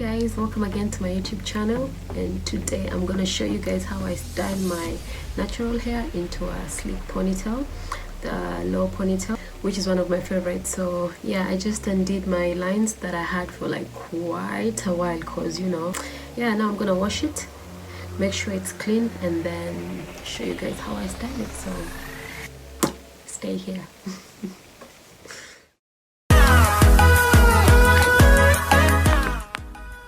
guys, welcome again to my YouTube channel, and today I'm gonna show you guys how I style my natural hair into a sleek ponytail, the low ponytail, which is one of my favorites. So yeah, I just undid my lines that I had for like quite a while, cause yeah, now I'm gonna wash it, make sure it's clean, and then show you guys how I style it. So stay here.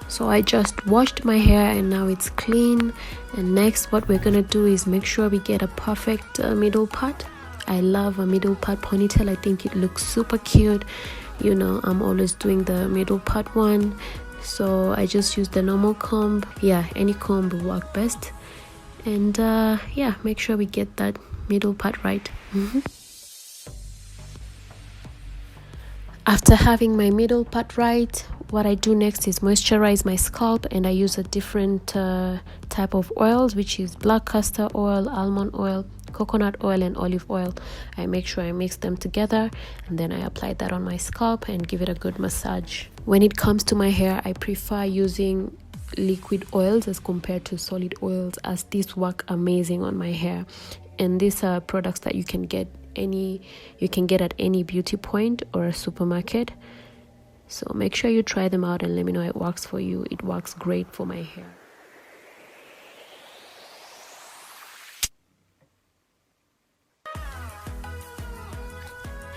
So I just washed my hair and now it's clean, and next what we're gonna do is make sure we get a perfect middle part. I love a middle part ponytail. I think it looks super cute. I'm always doing the middle part one, so I just use the normal comb. Yeah, any comb will work best. And yeah, make sure we get that middle part right. After having my middle part right, what I do next is moisturize my scalp, and I use a different type of oils, which is black castor oil, almond oil, coconut oil, and olive oil. I make sure I mix them together, and then I apply that on my scalp and give it a good massage. When it comes to my hair, I prefer using liquid oils as compared to solid oils, as these work amazing on my hair. And these are products that you can get at any beauty point or a supermarket. So make sure you try them out and let me know it works for you. It works great for my hair.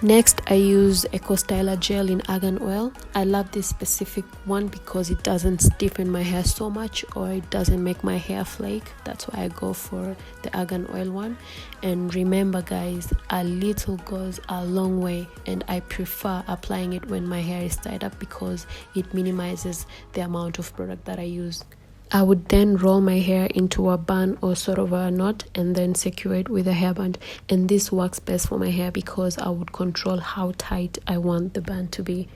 Next, I use Eco Styler gel in Argan Oil. I love this specific one because it doesn't stiffen my hair so much, or it doesn't make my hair flake. That's why I go for the Argan Oil one. And remember guys, a little goes a long way, and I prefer applying it when my hair is tied up because it minimizes the amount of product that I use. I would then roll my hair into a bun or sort of a knot and then secure it with a hairband. And this works best for my hair because I would control how tight I want the band to be.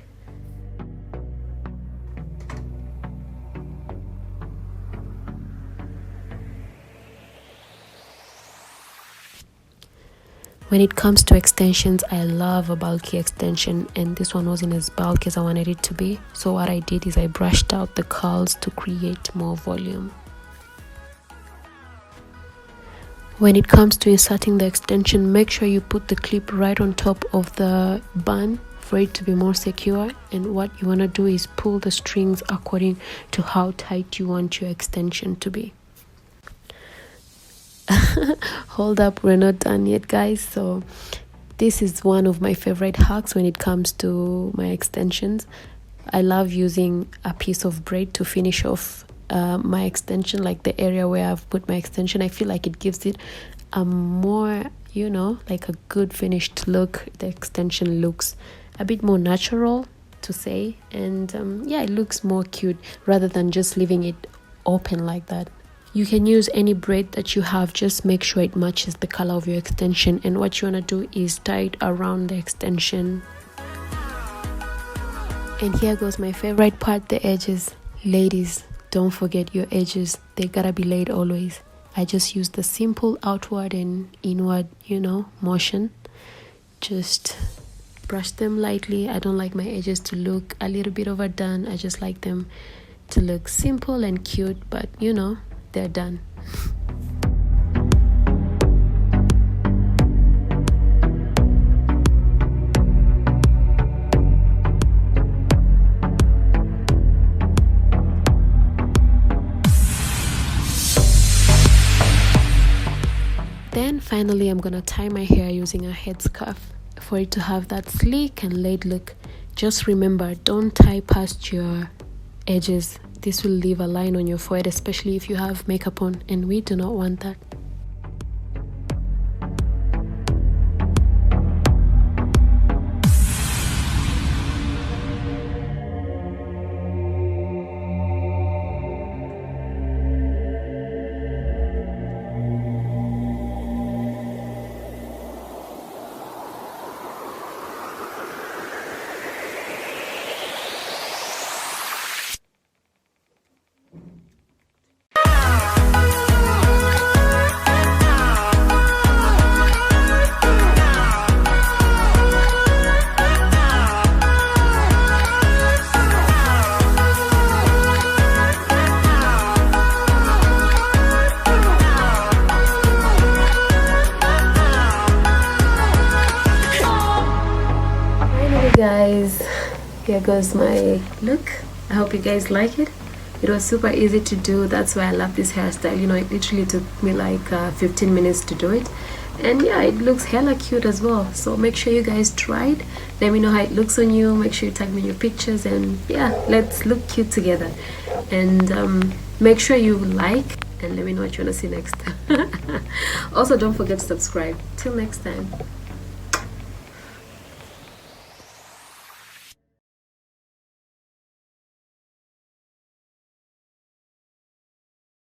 When it comes to extensions, I love a bulky extension, and this one wasn't as bulky as I wanted it to be. So what I did is I brushed out the curls to create more volume. When it comes to inserting the extension, make sure you put the clip right on top of the bun for it to be more secure. And what you want to do is pull the strings according to how tight you want your extension to be. Hold up, we're not done yet guys. So this is one of my favorite hacks when it comes to my extensions. I love using a piece of braid to finish off my extension, like the area where I've put my extension. I feel like it gives it a more, like a good finished look. The extension looks a bit more natural to say, and yeah, it looks more cute rather than just leaving it open like that. You can use any braid that you have, just make sure it matches the color of your extension. And what you want to do is tie it around the extension. And here goes my favorite part, the edges. Ladies, don't forget your edges. They gotta be laid always. I just use the simple outward and inward, motion. Just brush them lightly. I don't like my edges to look a little bit overdone. I just like them to look simple and cute, but they're done. Then finally I'm gonna tie my hair using a headscarf for it to have that sleek and laid look. Just remember, don't tie past your edges. This will leave a line on your forehead, especially if you have makeup on, and we do not want that. guys, here goes my look. I hope you guys like it. It was super easy to do. That's why I love this hairstyle. You know, it literally took me like 15 minutes to do it. And yeah, it looks hella cute as well. So make sure you guys try it. Let me know how it looks on you. Make sure you tag me in your pictures, and yeah, let's look cute together. And make sure you like, and let me know what you want to see next. Also, don't forget to subscribe. Till next time.